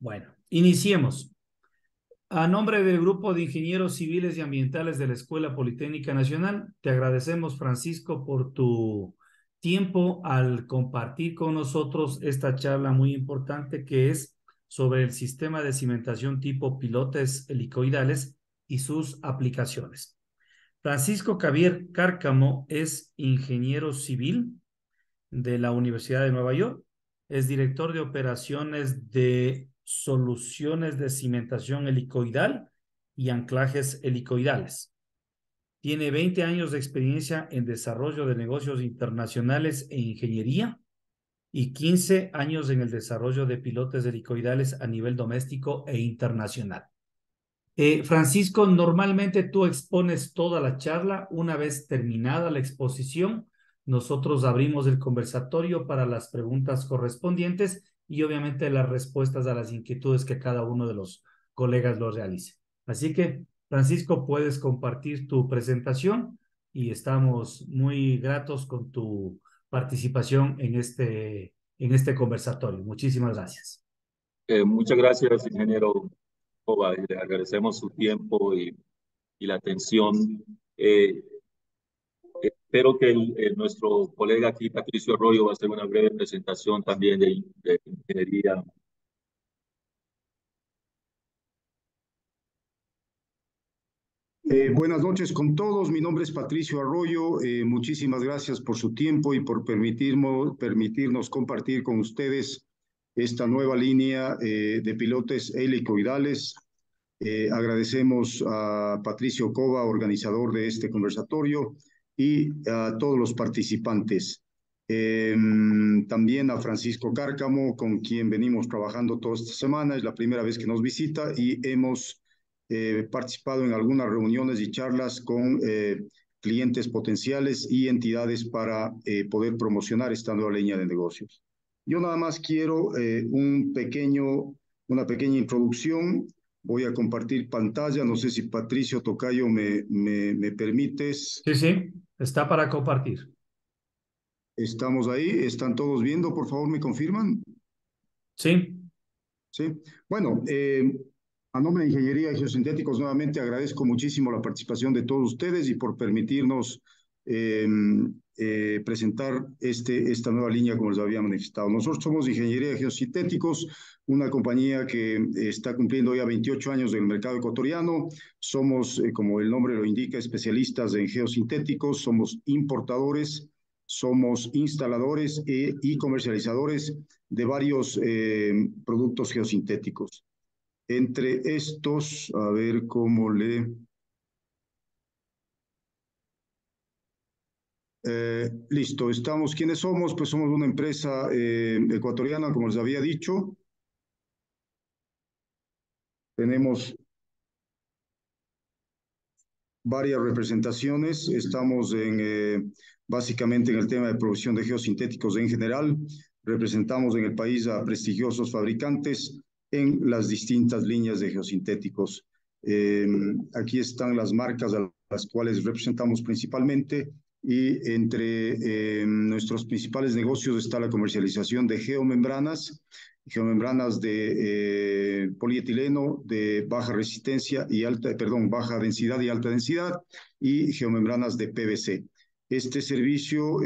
Bueno, iniciemos. A nombre del Grupo de Ingenieros Civiles y Ambientales de la Escuela Politécnica Nacional, te agradecemos, Francisco, por tu tiempo al compartir con nosotros esta charla muy importante que es sobre el sistema de cimentación tipo pilotes helicoidales y sus aplicaciones. Francisco Javier Cárcamo es ingeniero civil de la Universidad de Nueva York. Es director de operaciones de soluciones de cimentación helicoidal y anclajes helicoidales. Tiene 20 años de experiencia en desarrollo de negocios internacionales e ingeniería y 15 años en el desarrollo de pilotes helicoidales a nivel doméstico e internacional. Francisco, normalmente tú expones toda la charla. Una vez terminada la exposición, nosotros abrimos el conversatorio para las preguntas correspondientes y obviamente las respuestas a las inquietudes que cada uno de los colegas lo realice. Así que, Francisco, puedes compartir tu presentación y estamos muy gratos con tu participación en este conversatorio. Muchísimas gracias. Muchas gracias, ingeniero Cova, y le agradecemos su tiempo y la atención. Eh, Espero que nuestro colega aquí, Patricio Arroyo, va a hacer una breve presentación también de ingeniería. Buenas noches con todos. Mi nombre es Patricio Arroyo. Muchísimas gracias por su tiempo y por permitirnos compartir con ustedes esta nueva línea de pilotes helicoidales. Agradecemos a Patricio Cova, organizador de este conversatorio, y a todos los participantes. También a Francisco Cárcamo, con quien venimos trabajando toda esta semana. Es la primera vez que nos visita y hemos participado en algunas reuniones y charlas con clientes potenciales y entidades para poder promocionar esta nueva línea de negocios. Yo nada más quiero una pequeña introducción. Voy a compartir pantalla. No sé si Patricio Tocayo me permites. Sí, sí, está para compartir. Estamos ahí. ¿Están todos viendo? Por favor, ¿me confirman? Sí. Sí. Bueno, a nombre de Ingeniería de Geosintéticos, nuevamente agradezco muchísimo la participación de todos ustedes y por permitirnos presentar esta nueva línea como les había manifestado. Nosotros somos Ingeniería de Geosintéticos, una compañía que está cumpliendo ya 28 años en el mercado ecuatoriano. Somos, como el nombre lo indica, especialistas en geosintéticos, somos importadores, somos instaladores y comercializadores de varios productos geosintéticos. Entre estos, a ver cómo le... listo, estamos. ¿Quiénes somos? Pues somos una empresa ecuatoriana, como les había dicho. Tenemos varias representaciones. Estamos básicamente en el tema de producción de geosintéticos en general. Representamos en el país a prestigiosos fabricantes en las distintas líneas de geosintéticos. Aquí están las marcas a las cuales representamos principalmente y entre nuestros principales negocios está la comercialización de geomembranas de polietileno de baja resistencia y baja densidad y alta densidad, y geomembranas de PVC. Este servicio,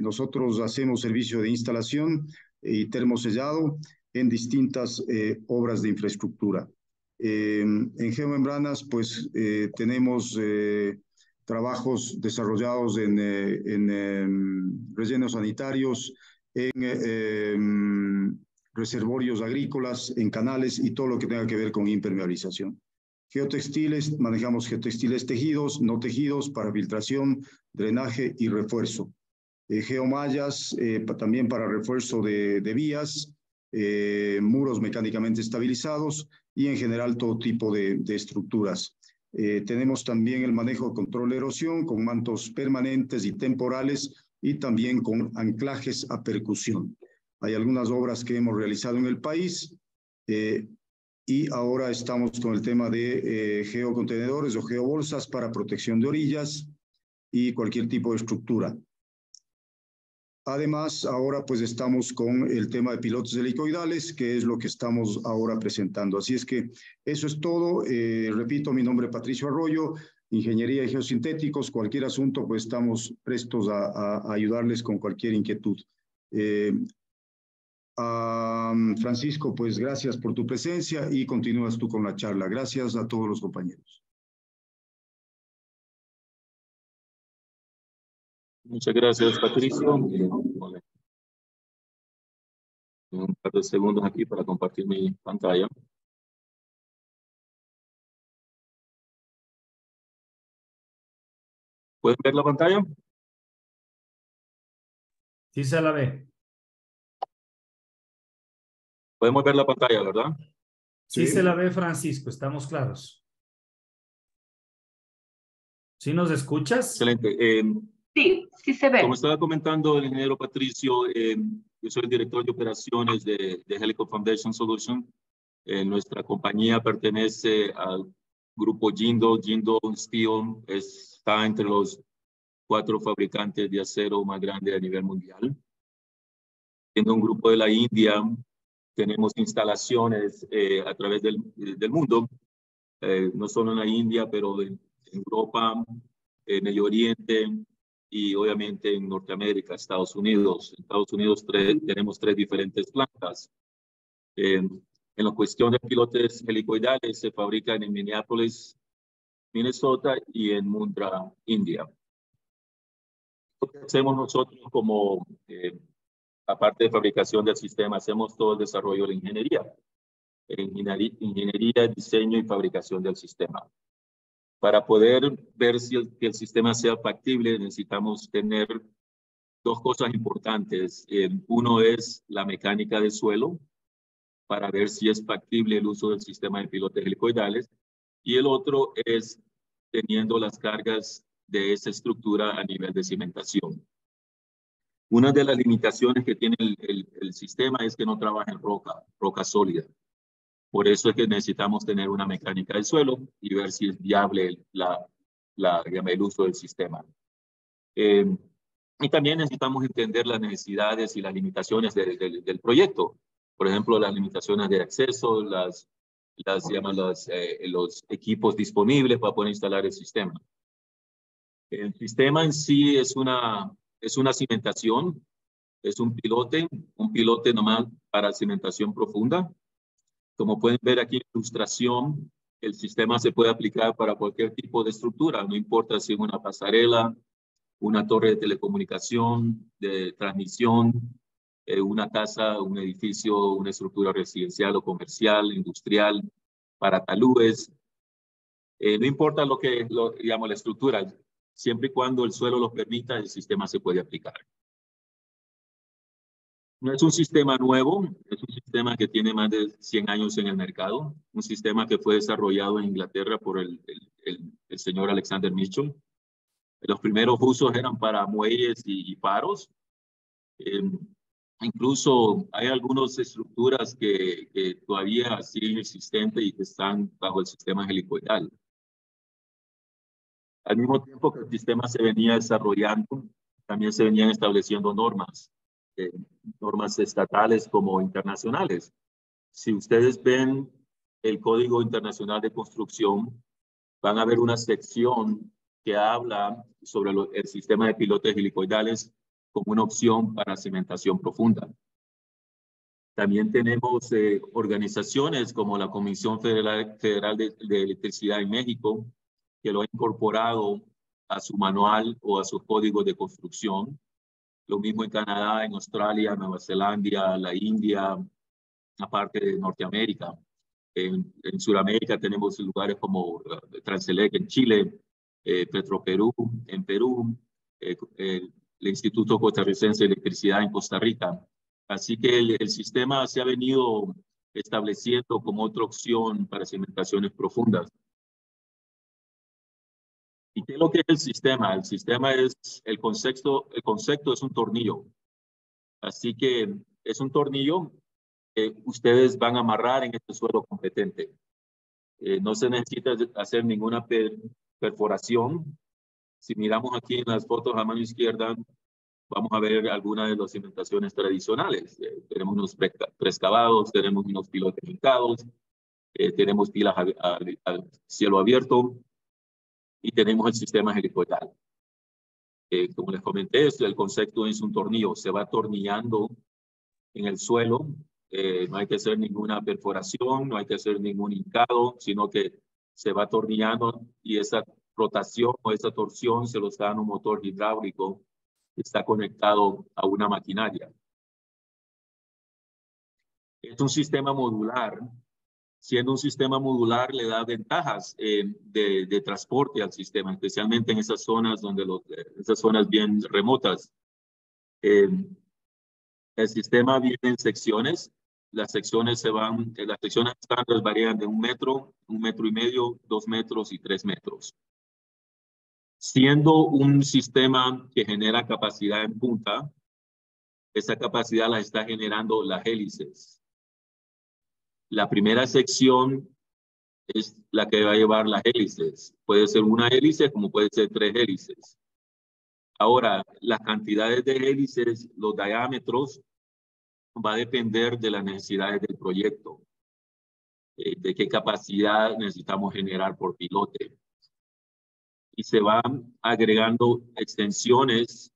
nosotros hacemos servicio de instalación y termosellado en distintas obras de infraestructura. En geomembranas, pues tenemos trabajos desarrollados en rellenos sanitarios, en reservorios agrícolas, en canales y todo lo que tenga que ver con impermeabilización. Geotextiles, manejamos geotextiles tejidos, no tejidos, para filtración, drenaje y refuerzo. Geomallas, también para refuerzo de vías, muros mecánicamente estabilizados y en general todo tipo de estructuras. Tenemos también el manejo de control de erosión con mantos permanentes y temporales y también con anclajes a percusión. Hay algunas obras que hemos realizado en el país y ahora estamos con el tema de geocontenedores o geobolsas para protección de orillas y cualquier tipo de estructura. Además, ahora pues estamos con el tema de pilotos helicoidales, que es lo que estamos ahora presentando. Así es que eso es todo. Repito, mi nombre es Patricio Arroyo, Ingeniería y Geosintéticos. Cualquier asunto, pues estamos prestos a ayudarles con cualquier inquietud. Francisco, pues gracias por tu presencia y continúas tú con la charla. Gracias a todos los compañeros. Muchas gracias, Patricio. Un par de segundos aquí para compartir mi pantalla. ¿Pueden ver la pantalla? Sí se la ve. Podemos ver la pantalla, ¿verdad? Sí Sí. se la ve, Francisco, estamos claros. ¿Sí nos escuchas? Excelente. Sí, sí se ve. Como estaba comentando el ingeniero Patricio, yo soy el director de operaciones de Helico Foundation Solutions. Nuestra compañía pertenece al grupo Jindal. Jindal Steel está entre los 4 fabricantes de acero más grandes a nivel mundial. Siendo un grupo de la India, tenemos instalaciones a través del mundo, no solo en la India, pero en Europa, en Medio Oriente y obviamente en Norteamérica, Estados Unidos. En Estados Unidos tenemos 3 diferentes plantas. En la cuestión de pilotes helicoidales se fabrican en Minneapolis, Minnesota y en Mundra, India. Lo que hacemos nosotros como, aparte de fabricación del sistema, hacemos todo el desarrollo de la ingeniería. Ingeniería, diseño y fabricación del sistema. Para poder ver si que el sistema sea factible, necesitamos tener 2 cosas importantes. Uno es la mecánica del suelo, para ver si es factible el uso del sistema de pilotes helicoidales. Y el otro es teniendo las cargas de esa estructura a nivel de cimentación. Una de las limitaciones que tiene el sistema es que no trabaja en roca sólida. Por eso es que necesitamos tener una mecánica del suelo y ver si es viable el uso del sistema. Y también necesitamos entender las necesidades y las limitaciones del proyecto. Por ejemplo, las limitaciones de acceso, los equipos disponibles para poder instalar el sistema. El sistema en sí es una cimentación, es un pilote nomás para cimentación profunda. Como pueden ver aquí en la ilustración, el sistema se puede aplicar para cualquier tipo de estructura, no importa si es una pasarela, una torre de telecomunicación, de transmisión, una casa, un edificio, una estructura residencial o comercial, industrial, para talúes. No importa digamos, la estructura, siempre y cuando el suelo lo permita, el sistema se puede aplicar. No es un sistema nuevo, es un sistema que tiene más de 100 años en el mercado, un sistema que fue desarrollado en Inglaterra por el señor Alexander Mitchell. Los primeros usos eran para muelles y faros. Incluso hay algunas estructuras que todavía siguen existentes y que están bajo el sistema helicoidal. Al mismo tiempo que el sistema se venía desarrollando, también se venían estableciendo normas, normas estatales como internacionales. Si ustedes ven el Código Internacional de Construcción, van a ver una sección que habla sobre el sistema de pilotes helicoidales como una opción para cimentación profunda. También tenemos organizaciones como la Comisión Federal de Electricidad en México, que lo ha incorporado a su manual o a sus códigos de construcción. Lo mismo en Canadá, en Australia, Nueva Zelanda, la India, aparte de Norteamérica. En Sudamérica tenemos lugares como Transelec en Chile, Petroperú en Perú, el Instituto Costarricense de Electricidad en Costa Rica. Así que el sistema se ha venido estableciendo como otra opción para cimentaciones profundas. ¿Y qué es lo que es el sistema? El sistema es el concepto es un tornillo. Así que es un tornillo que ustedes van a amarrar en este suelo competente. No se necesita hacer ninguna perforación. Si miramos aquí en las fotos a mano izquierda, Vamos a ver algunas de las cimentaciones tradicionales. Tenemos unos preexcavados, tenemos unos pilotes hincados, tenemos pilas al cielo abierto y tenemos el sistema helicoidal. Como les comenté, el concepto es un tornillo. Se va atornillando en el suelo. No hay que hacer ninguna perforación, no hay que hacer ningún hincado, sino que se va atornillando y esa rotación o esa torsión se lo está dando un motor hidráulico que está conectado a una maquinaria. Es un sistema modular. Siendo un sistema modular, le da ventajas de transporte al sistema, especialmente en esas zonas esas zonas bien remotas. El sistema viene en secciones. Las secciones estándar varían de 1 metro, 1,5 metros, 2 metros y 3 metros. Siendo un sistema que genera capacidad en punta, esa capacidad la está generando las hélices. La primera sección es la que va a llevar las hélices. Puede ser una hélice como puede ser 3 hélices. Ahora, las cantidades de hélices, los diámetros, va a depender de las necesidades del proyecto, de qué capacidad necesitamos generar por pilote. Y se van agregando extensiones,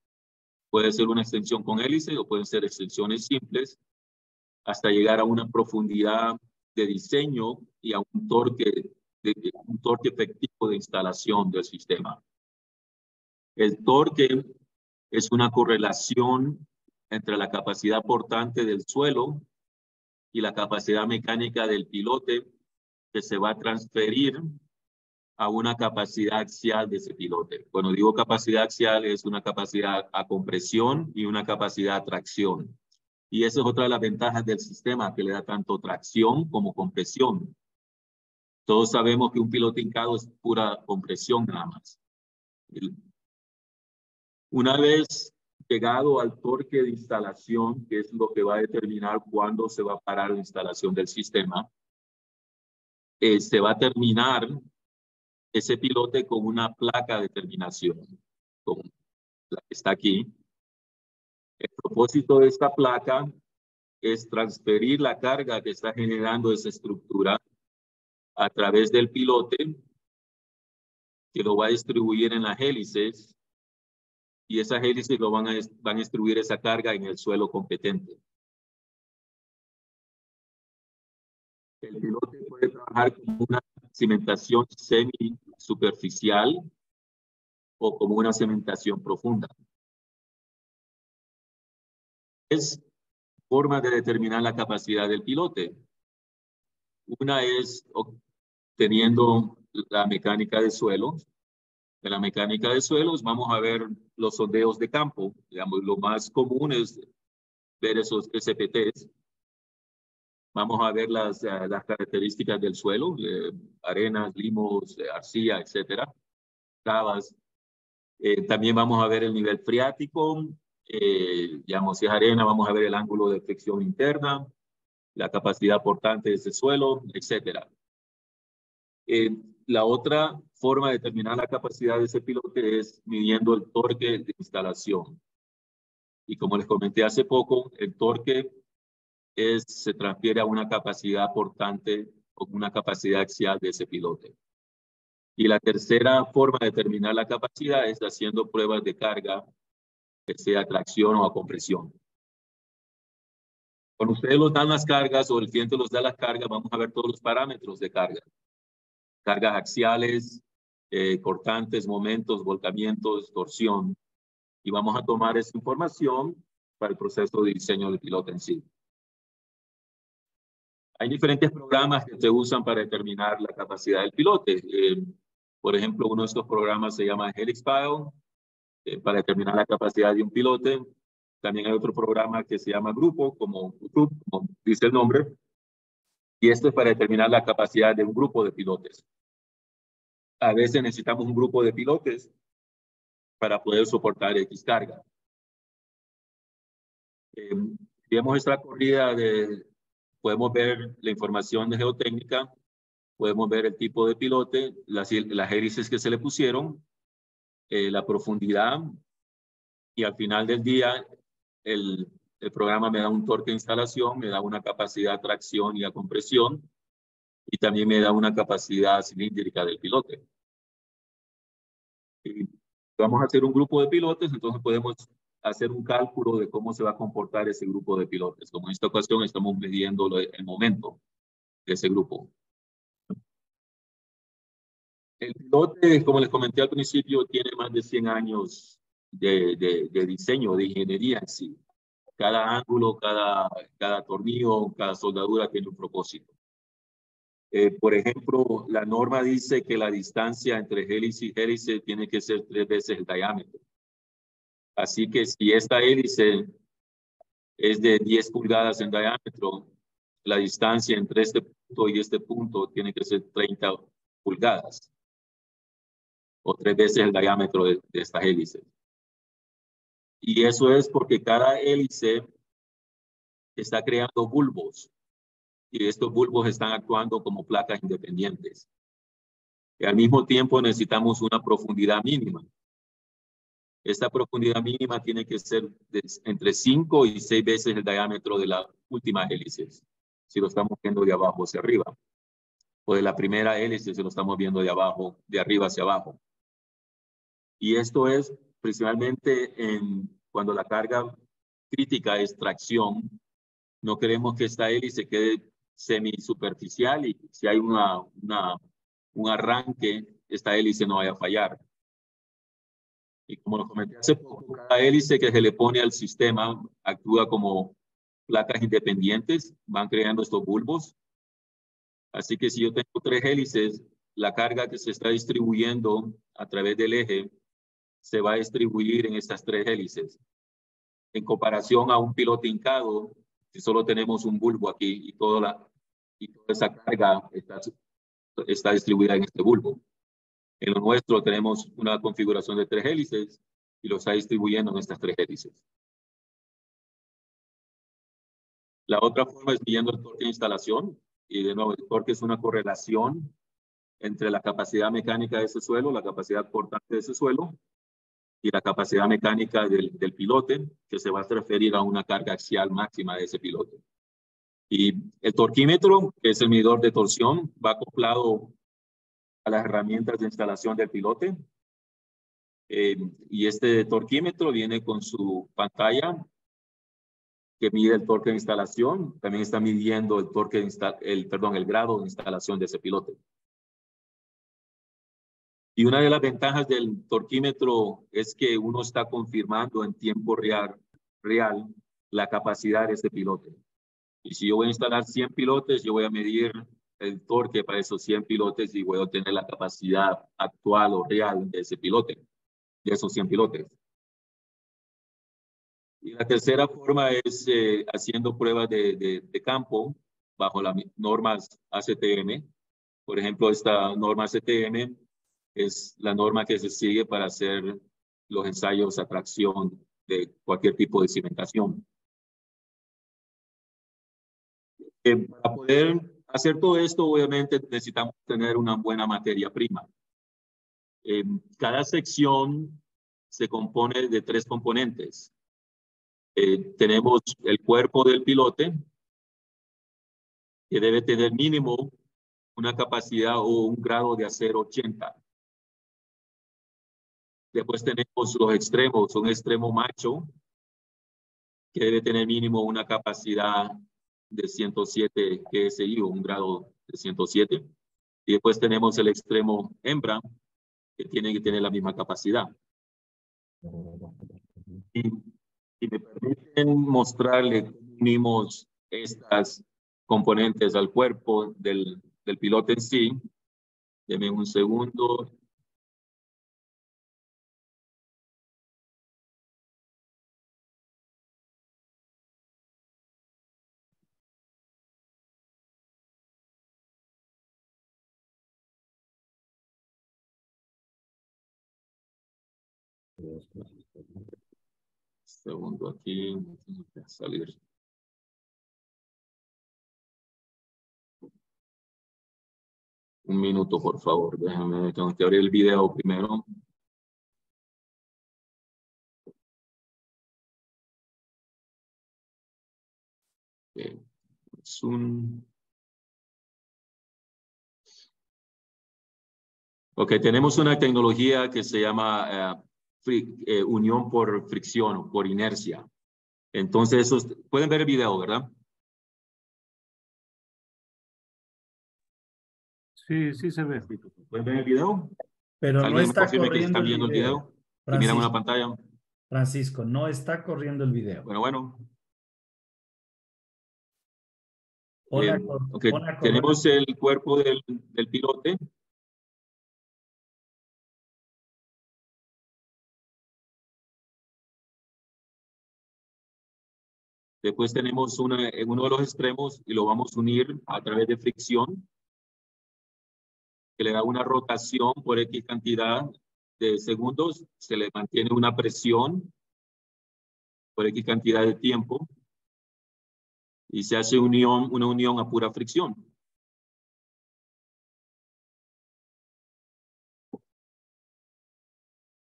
puede ser una extensión con hélice o pueden ser extensiones simples, hasta llegar a una profundidad de diseño y a un torque efectivo de instalación del sistema. El torque es una correlación entre la capacidad portante del suelo y la capacidad mecánica del pilote que se va a transferir a una capacidad axial de ese pilote. Cuando digo capacidad axial es una capacidad a compresión y una capacidad a tracción. Y esa es otra de las ventajas del sistema que le da tanto tracción como compresión. Todos sabemos que un pilote hincado es pura compresión nada más. Una vez llegado al torque de instalación, que es lo que va a determinar cuándo se va a parar la instalación del sistema, se va a terminar ese pilote con una placa de terminación, como la que está aquí. El propósito de esta placa es transferir la carga que está generando esa estructura a través del pilote, que lo va a distribuir en las hélices, y esas hélices van a distribuir esa carga en el suelo competente. El pilote puede trabajar como una cimentación semi-superficial o como una cimentación profunda. Es forma de determinar la capacidad del pilote. Una es teniendo la mecánica de suelos. En la mecánica de suelos vamos a ver los sondeos de campo. Digamos, lo más común es ver esos SPTs. Vamos a ver las características del suelo, arenas, limos, arcilla, etcétera, cavas. También vamos a ver el nivel freático. Digamos, si es arena, vamos a ver el ángulo de fricción interna, la capacidad portante de ese suelo, etcétera. La otra forma de determinar la capacidad de ese pilote es midiendo el torque de instalación. Y como les comenté hace poco, el torque se transfiere a una capacidad portante o una capacidad axial de ese pilote. Y la tercera forma de determinar la capacidad es haciendo pruebas de carga, que sea a tracción o a compresión. Cuando ustedes nos dan las cargas o el cliente nos da las cargas, vamos a ver todos los parámetros de carga. Cargas axiales, cortantes, momentos, volcamientos, torsión. Y vamos a tomar esa información para el proceso de diseño del piloto en sí. Hay diferentes programas que se usan para determinar la capacidad del pilote. Por ejemplo, uno de estos programas se llama HelixPile, para determinar la capacidad de un pilote. También hay otro programa que se llama Grupo, como dice el nombre. Y esto es para determinar la capacidad de un grupo de pilotes. A veces necesitamos un grupo de pilotes para poder soportar X carga. Vemos esta corrida podemos ver la información de geotécnica, podemos ver el tipo de pilote, las hélices que se le pusieron, la profundidad y al final del día el programa me da un torque de instalación, me da una capacidad de tracción y de compresión, y también me da una capacidad cilíndrica del pilote. Y vamos a hacer un grupo de pilotes, entonces podemos hacer un cálculo de cómo se va a comportar ese grupo de pilotes. Como en esta ocasión estamos midiendo el momento de ese grupo. El pilote, como les comenté al principio, tiene más de 100 años de diseño, de ingeniería en sí. Cada ángulo, cada tornillo, cada soldadura tiene un propósito. Por ejemplo, la norma dice que la distancia entre hélice y hélice tiene que ser 3 veces el diámetro. Así que si esta hélice es de 10 pulgadas en diámetro, la distancia entre este punto y este punto tiene que ser 30 pulgadas. O 3 veces el diámetro de esta hélice. Y eso es porque cada hélice está creando bulbos. Y estos bulbos están actuando como placas independientes. Y al mismo tiempo necesitamos una profundidad mínima. Esta profundidad mínima tiene que ser entre 5 y 6 veces el diámetro de la última hélice, si lo estamos viendo de abajo hacia arriba. O de la primera hélice, si lo estamos viendo de abajo, de arriba hacia abajo. Y esto es principalmente cuando la carga crítica es tracción. No queremos que esta hélice quede semisuperficial y si hay un arranque, esta hélice no vaya a fallar. Y como lo comenté hace poco, cada hélice que se le pone al sistema actúa como placas independientes, van creando estos bulbos. Así que si yo tengo 3 hélices, la carga que se está distribuyendo a través del eje se va a distribuir en estas 3 hélices. En comparación a un piloto hincado, si solo tenemos un bulbo aquí y toda esa carga está distribuida en este bulbo. En lo nuestro tenemos una configuración de 3 hélices y lo está distribuyendo en estas 3 hélices. La otra forma es midiendo el torque de instalación. Y de nuevo, el torque es una correlación entre la capacidad mecánica de ese suelo, la capacidad portante de ese suelo, y la capacidad mecánica del pilote, que se va a referir a una carga axial máxima de ese pilote. Y el torquímetro, que es el medidor de torsión, va acoplado a las herramientas de instalación del pilote. Y este torquímetro viene con su pantalla que mide el torque de instalación. También está midiendo el torque el grado de instalación de ese pilote. Y una de las ventajas del torquímetro es que uno está confirmando en tiempo real la capacidad de ese pilote. Y si yo voy a instalar 100 pilotes, yo voy a medir el torque para esos 100 pilotes y voy a obtener la capacidad actual o real de ese pilote, de esos 100 pilotes. Y la tercera forma es haciendo pruebas de campo bajo las normas ACTM. Por ejemplo, esta norma ACTM es la norma que se sigue para hacer los ensayos a tracción de cualquier tipo de cimentación. Para poder hacer todo esto, obviamente necesitamos tener una buena materia prima. Cada sección se compone de 3 componentes. Tenemos el cuerpo del pilote, que debe tener mínimo una capacidad o un grado de acero 80. Después tenemos los extremos, un extremo macho, que debe tener mínimo una capacidad de 107 GSI o un grado de 107. Y después tenemos el extremo hembra, que tiene que tener la misma capacidad. Y me permiten mostrarle cómo unimos estas componentes al cuerpo del piloto en sí. Deme un segundo. Segundo aquí, salir. Un minuto, por favor. Déjame, tengo que abrir el video primero. Es un... Ok, tenemos una tecnología que se llama unión por fricción, por inercia. Entonces, pueden ver el video, ¿verdad? Sí, sí se ve. ¿Pueden ver el video? Pero no ¿Alguien me está confirme que corriendo están el viendo el video. video? Y miran una Francisco, pantalla. Francisco, no está corriendo el video. Bueno. Ok, Pon a correr. tenemos el cuerpo del pilote. Después tenemos uno de los extremos y lo vamos a unir a través de fricción, que le da una rotación por X cantidad de segundos. Se le mantiene una presión por X cantidad de tiempo y se hace una unión a pura fricción.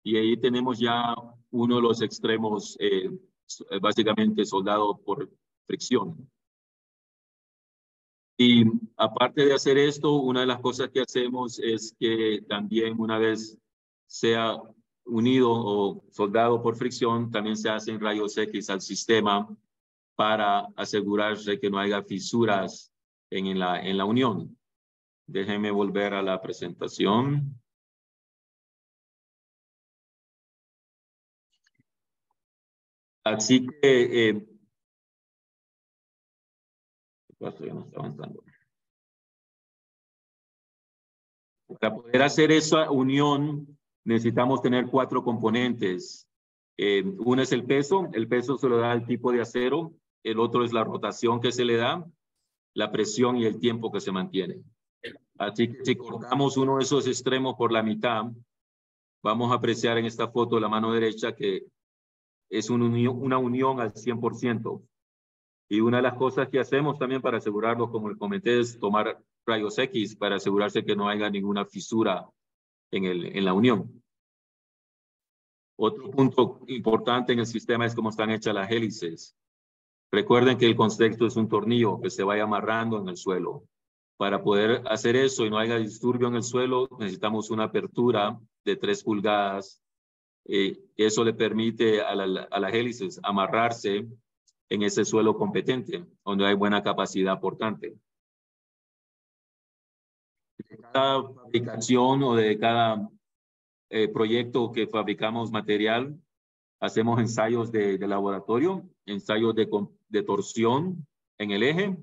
Y ahí tenemos ya uno de los extremos básicamente soldado por fricción. Y aparte de hacer esto, una de las cosas que hacemos es que también una vez sea unido o soldado por fricción, también se hacen rayos X al sistema para asegurarse que no haya fisuras en la unión. Déjenme volver a la presentación. Así que ya no está avanzando. Para poder hacer esa unión necesitamos tener 4 componentes. Uno es el peso se lo da el tipo de acero. El otro es la rotación que se le da, la presión y el tiempo que se mantiene. Así que si cortamos uno de esos extremos por la mitad, vamos a apreciar en esta foto la mano derecha que es una unión al 100%. Y una de las cosas que hacemos también para asegurarlo, como les comenté, es tomar rayos X para asegurarse que no haya ninguna fisura en la unión. Otro punto importante en el sistema es cómo están hechas las hélices. Recuerden que el concepto es un tornillo que se vaya amarrando en el suelo. Para poder hacer eso y no haya disturbio en el suelo, necesitamos una apertura de 3 pulgadas. Eso le permite a las hélices amarrarse en ese suelo competente, donde hay buena capacidad portante. De cada fabricación o de cada proyecto que fabricamos material, hacemos ensayos de laboratorio, ensayos de torsión en el eje,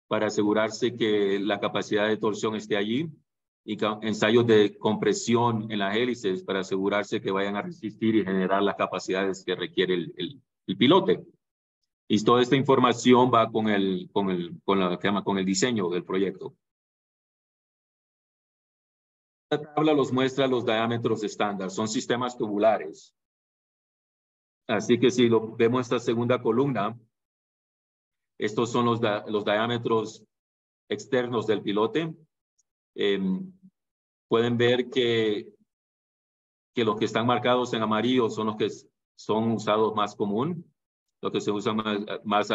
para asegurarse que la capacidad de torsión esté allí, y ensayos de compresión en las hélices para asegurarse que vayan a resistir y generar las capacidades que requiere el pilote. Y toda esta información va con el diseño del proyecto. Esta tabla los muestra los diámetros estándar, son sistemas tubulares. Así que si vemos esta segunda columna, estos son los diámetros externos del pilote. Pueden ver que los que están marcados en amarillo son los que son usados más común, los que se usan más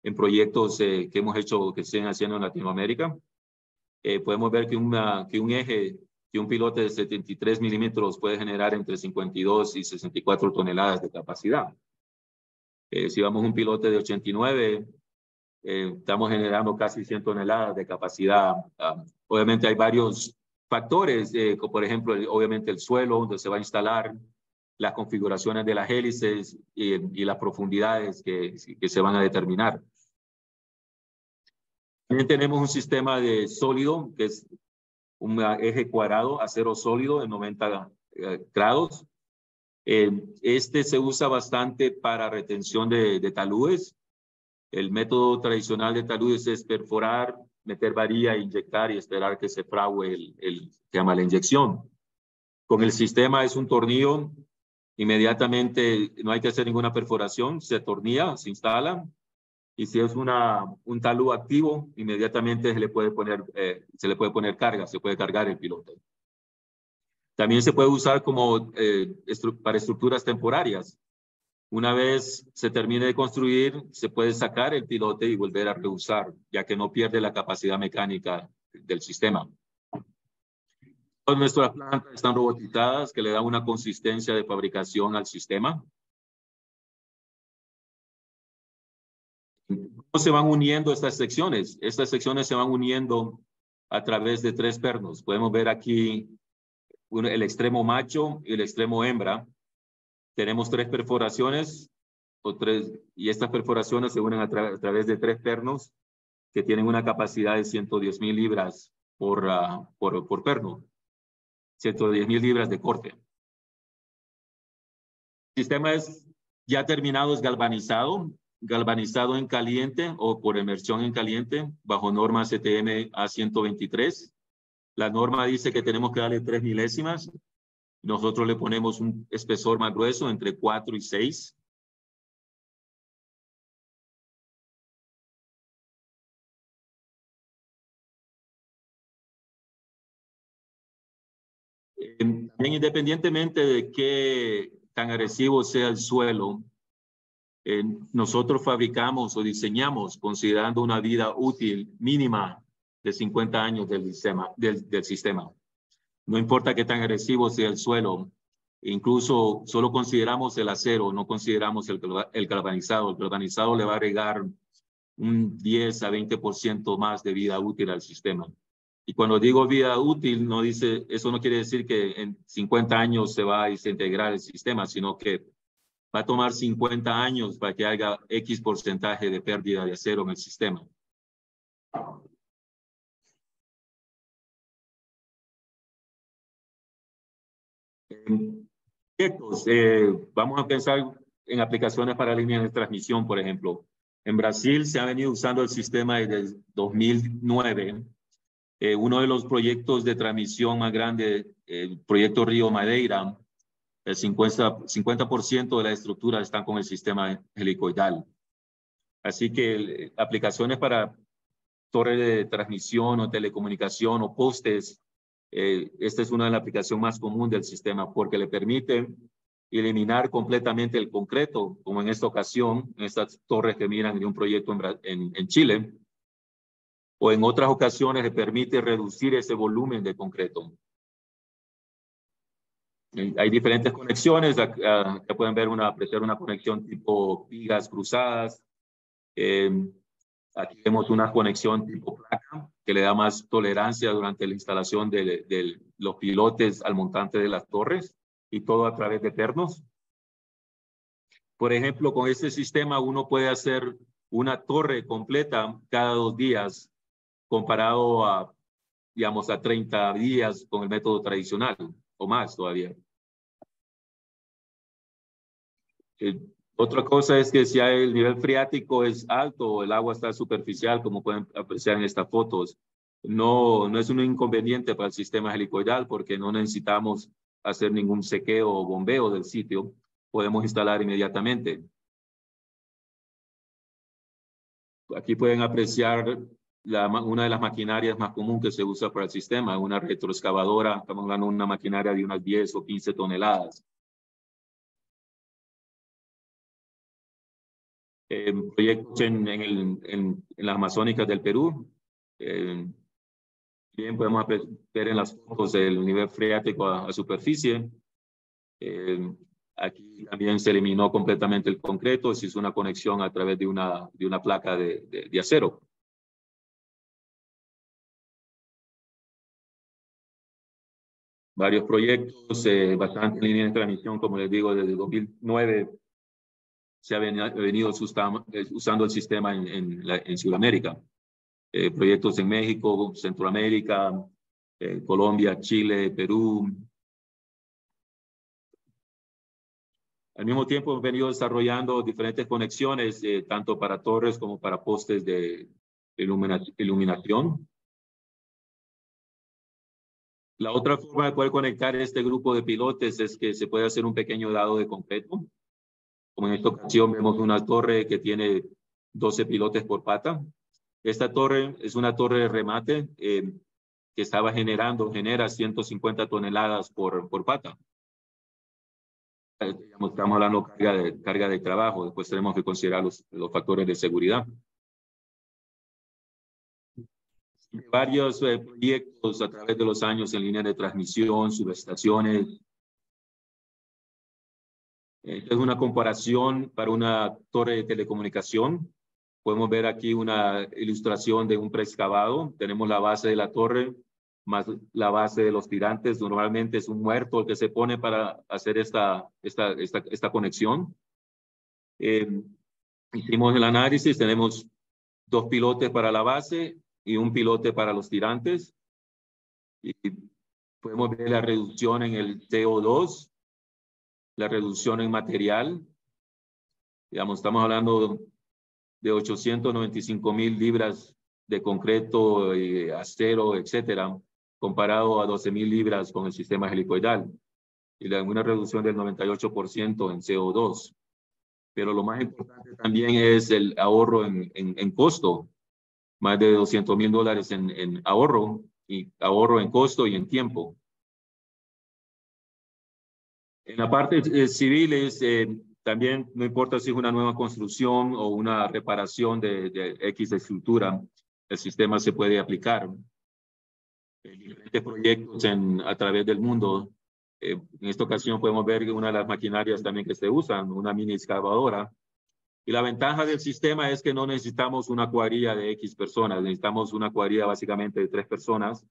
en proyectos que hemos hecho, que se están haciendo en Latinoamérica. Podemos ver que un eje, que un pilote de 73 milímetros puede generar entre 52 y 64 toneladas de capacidad. Si vamos a un pilote de 89, estamos generando casi 100 toneladas de capacidad. Obviamente hay varios factores, como por ejemplo, obviamente el suelo donde se va a instalar, las configuraciones de las hélices y las profundidades que se van a determinar. También tenemos un sistema de sólido, que es un eje cuadrado, acero sólido de 90 grados. Este se usa bastante para retención de taludes. El método tradicional de taludes es perforar, meter varilla, inyectar y esperar que se fragüe que llama la inyección. Con el sistema es un tornillo, inmediatamente no hay que hacer ninguna perforación, se atornilla, se instala, y si es un talud activo, inmediatamente se le puede poner carga, se puede cargar el piloto. También se puede usar para estructuras temporarias. Una vez se termine de construir, se puede sacar el pilote y volver a reusar, ya que no pierde la capacidad mecánica del sistema. Todas nuestras plantas están robotizadas, que le dan una consistencia de fabricación al sistema. ¿Cómo se van uniendo estas secciones? Estas secciones se van uniendo a través de 3 pernos. Podemos ver aquí el extremo macho y el extremo hembra. Tenemos 3 perforaciones y estas perforaciones se unen a través de 3 pernos que tienen una capacidad de 110,000 libras por perno. 110,000 libras de corte. El sistema es ya terminado, es galvanizado en caliente o por inmersión en caliente bajo norma CTM A123. La norma dice que tenemos que darle 3 milésimas. Nosotros le ponemos un espesor más grueso entre 4 y 6. También independientemente de qué tan agresivo sea el suelo, nosotros fabricamos o diseñamos considerando una vida útil mínima de 50 años del sistema. No importa qué tan agresivo sea el suelo, incluso solo consideramos el acero, no consideramos el galvanizado. El galvanizado le va a agregar un 10 a 20% más de vida útil al sistema. Y cuando digo vida útil, eso no quiere decir que en 50 años se va a desintegrar el sistema, sino que va a tomar 50 años para que haya X porcentaje de pérdida de acero en el sistema. Vamos a pensar en aplicaciones para líneas de transmisión, por ejemplo. En Brasil se ha venido usando el sistema desde 2009. Uno de los proyectos de transmisión más grande, el proyecto Río Madeira, el 50% de la estructura están con el sistema helicoidal. Así que aplicaciones para torres de transmisión o telecomunicación o postes, esta es una de las aplicaciones más comunes del sistema porque le permite eliminar completamente el concreto, como en esta ocasión, en estas torres que miran de un proyecto en Chile, o en otras ocasiones le permite reducir ese volumen de concreto. Hay diferentes conexiones, ya pueden ver apreciar una conexión tipo vigas cruzadas. Aquí vemos una conexión tipo placa que le da más tolerancia durante la instalación de los pilotes al montante de las torres y todo a través de pernos. Por ejemplo, con este sistema uno puede hacer una torre completa cada 2 días comparado a, digamos, a 30 días con el método tradicional o más todavía. Otra cosa es que si el nivel freático es alto o el agua está superficial, como pueden apreciar en estas fotos, no es un inconveniente para el sistema helicoidal porque no necesitamos hacer ningún sequeo o bombeo del sitio. Podemos instalar inmediatamente. Aquí pueden apreciar una de las maquinarias más comunes que se usa para el sistema, una retroexcavadora. Estamos hablando de una maquinaria de unas 10 o 15 toneladas. Proyectos en las amazónicas del Perú. Bien, podemos ver en las fotos el nivel freático a superficie. Aquí también se eliminó completamente el concreto, se hizo una conexión a través de una placa de acero. Varios proyectos, bastante líneas de transmisión, como les digo, desde 2009 se ha venido usando el sistema en Sudamérica. Proyectos en México, Centroamérica, Colombia, Chile, Perú. Al mismo tiempo hemos venido desarrollando diferentes conexiones, tanto para torres como para postes de iluminación. La otra forma de poder conectar este grupo de pilotes es que se puede hacer un pequeño dado de concreto. Como en esta ocasión vemos una torre que tiene 12 pilotes por pata. Esta torre es una torre de remate que genera 150 toneladas por pata. estamos hablando de carga de trabajo, después tenemos que considerar los factores de seguridad. Varios proyectos a través de los años en línea de transmisión, subestaciones. Esta es una comparación para una torre de telecomunicación. Podemos ver aquí una ilustración de un preexcavado. Tenemos la base de la torre más la base de los tirantes. Normalmente es un muerto el que se pone para hacer esta conexión. Hicimos el análisis. Tenemos 2 pilotes para la base y un pilote para los tirantes. Y podemos ver la reducción en el CO2, la reducción en material. Digamos, estamos hablando de 895,000 libras de concreto, acero, etcétera, comparado a 12,000 libras con el sistema helicoidal. Y una reducción del 98% en CO2. Pero lo más importante también es el ahorro en costo. Más de $200,000 en ahorro, y ahorro en costo y en tiempo. En la parte civil también no importa si es una nueva construcción o una reparación de X estructura, el sistema se puede aplicar. En diferentes proyectos a través del mundo. En esta ocasión podemos ver una de las maquinarias también que se usan, una mini excavadora. Y la ventaja del sistema es que no necesitamos una cuadrilla de X personas, necesitamos una cuadrilla básicamente de 3 personas.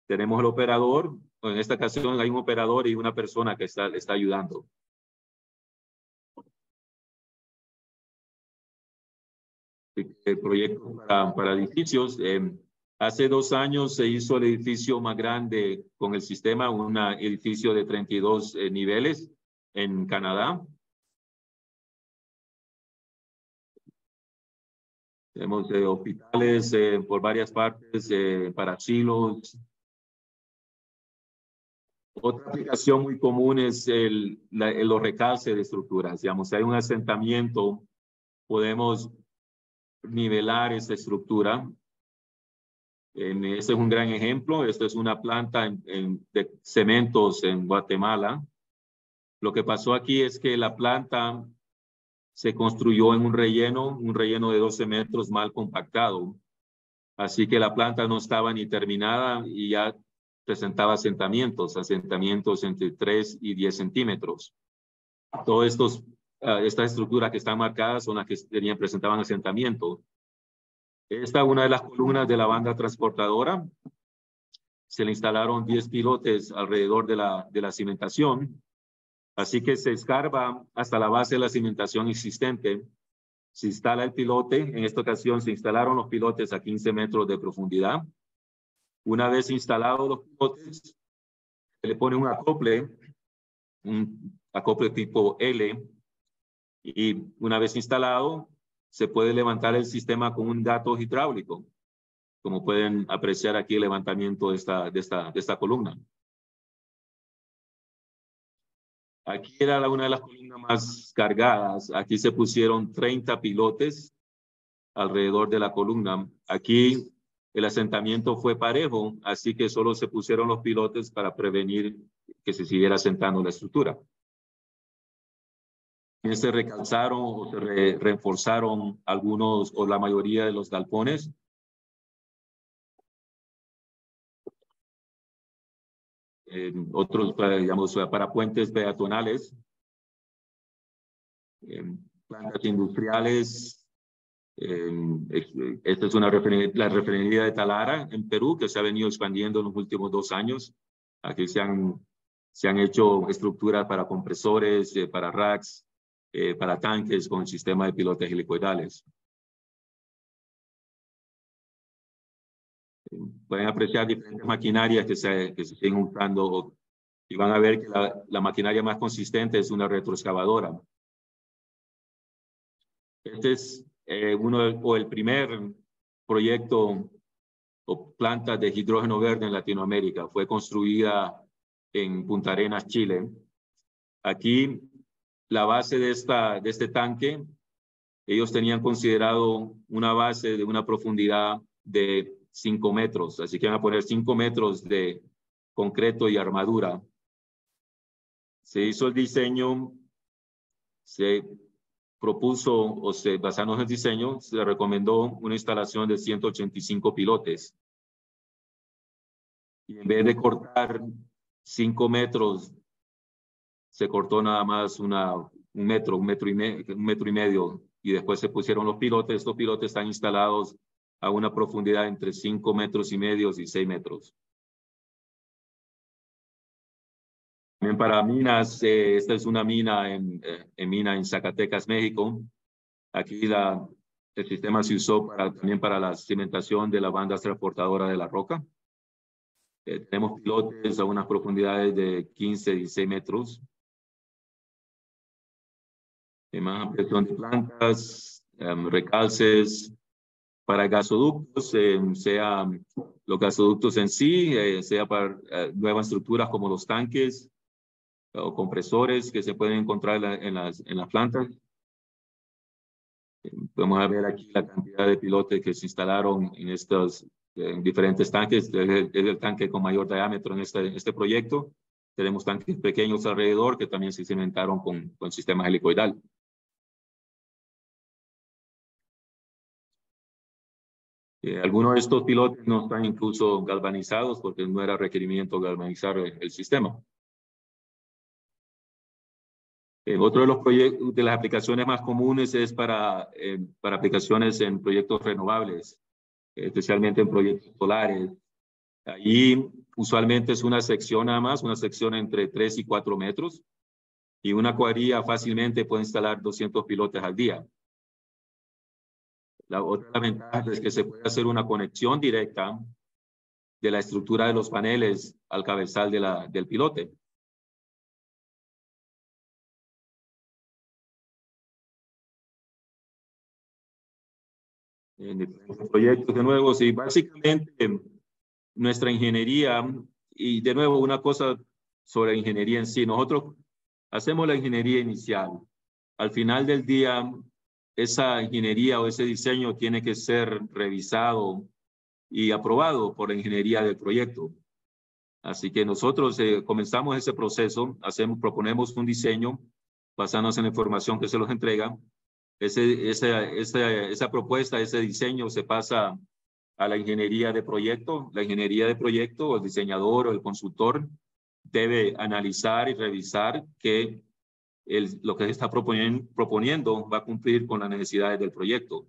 Tenemos el operador, en esta ocasión hay un operador y una persona que está ayudando. El proyecto para edificios. Hace 2 años se hizo el edificio más grande con el sistema, un edificio de 32 niveles en Canadá. Tenemos hospitales por varias partes, para asilos. Otra aplicación muy común es los recalces de estructuras. Digamos, si hay un asentamiento, podemos nivelar esa estructura. Este es un gran ejemplo. Esta es una planta de cementos en Guatemala. Lo que pasó aquí es que la planta se construyó en un relleno de 12 metros mal compactado. Así que la planta no estaba ni terminada y ya presentaba asentamientos entre 3 y 10 centímetros. Todas estas estructuras que están marcadas son las que presentaban asentamiento. Esta es una de las columnas de la banda transportadora. Se le instalaron 10 pilotes alrededor de la cimentación. Así que se escarba hasta la base de la cimentación existente. Se instala el pilote. En esta ocasión se instalaron los pilotes a 15 metros de profundidad. Una vez instalados los pilotes, se le pone un acople tipo L. Y una vez instalado, se puede levantar el sistema con un gato hidráulico. Como pueden apreciar aquí el levantamiento de esta columna. Aquí era una de las columnas más cargadas. Aquí se pusieron 30 pilotes alrededor de la columna. Aquí el asentamiento fue parejo, así que solo se pusieron los pilotes para prevenir que se siguiera asentando la estructura. Se recalzaron o se reforzaron algunos o la mayoría de los galpones. Otros, digamos, para puentes peatonales, plantas industriales. Esta es la refinería de Talara en Perú, que se ha venido expandiendo en los últimos 2 años. Aquí se han hecho estructuras para compresores, para racks, para tanques con el sistema de pilotes helicoidales. Pueden apreciar diferentes maquinarias que se estén usando y van a ver que la maquinaria más consistente es una retroexcavadora. Este es el primer proyecto o planta de hidrógeno verde en Latinoamérica. Fue construida en Punta Arenas, Chile. Aquí, la base de este tanque, ellos tenían considerado una base de una profundidad de 5 metros. Así que van a poner 5 metros de concreto y armadura. Se hizo el diseño se propuso, basado en el diseño, se recomendó una instalación de 185 pilotes. Y en vez de cortar 5 metros, se cortó nada más un metro y medio. Y después se pusieron los pilotes. Estos pilotes están instalados a una profundidad entre 5 metros y medio y 6 metros. También para minas, esta es una mina en Zacatecas, México. Aquí el sistema se usó también para la cimentación de las bandas transportadoras de la roca. Tenemos pilotes a unas profundidades de 15, 16 metros. Más ampliación de plantas, recalces para gasoductos, sea los gasoductos en sí, sea para nuevas estructuras como los tanques o compresores que se pueden encontrar en las plantas. Podemos ver aquí la cantidad de pilotes que se instalaron en estos diferentes tanques. Es el tanque con mayor diámetro en este proyecto. Tenemos tanques pequeños alrededor que también se cimentaron con sistemas helicoidal. Algunos de estos pilotes no están incluso galvanizados porque no era requerimiento galvanizar el sistema. Otro de los proyectos, de las aplicaciones más comunes es para aplicaciones en proyectos renovables, especialmente en proyectos solares. Allí usualmente es una sección nada más, una sección entre 3 y 4 metros, y una cuadrilla fácilmente puede instalar 200 pilotes al día. La otra ventaja es que se puede hacer una conexión directa de la estructura de los paneles al cabezal del pilote. En diferentes proyectos, de nuevo, sí, básicamente nuestra ingeniería, y de nuevo una cosa sobre la ingeniería en sí, nosotros hacemos la ingeniería inicial. Al final del día, esa ingeniería o ese diseño tiene que ser revisado y aprobado por la ingeniería del proyecto. Así que nosotros comenzamos ese proceso, proponemos un diseño basándonos en la información que se nos entrega. Esa propuesta, ese diseño se pasa a la ingeniería de proyecto. La ingeniería de proyecto, el diseñador o el consultor debe analizar y revisar que lo que se está proponiendo va a cumplir con las necesidades del proyecto.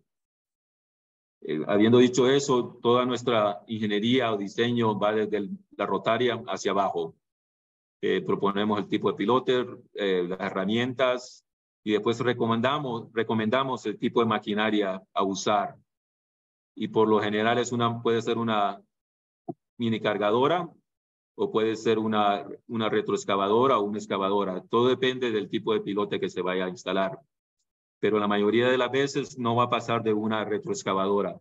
Habiendo dicho eso, toda nuestra ingeniería o diseño va desde la rotaria hacia abajo. Proponemos el tipo de pilote, las herramientas, y después recomendamos el tipo de maquinaria a usar. Y por lo general puede ser una mini cargadora o puede ser una retroexcavadora o una excavadora. Todo depende del tipo de pilote que se vaya a instalar. Pero la mayoría de las veces no va a pasar de una retroexcavadora.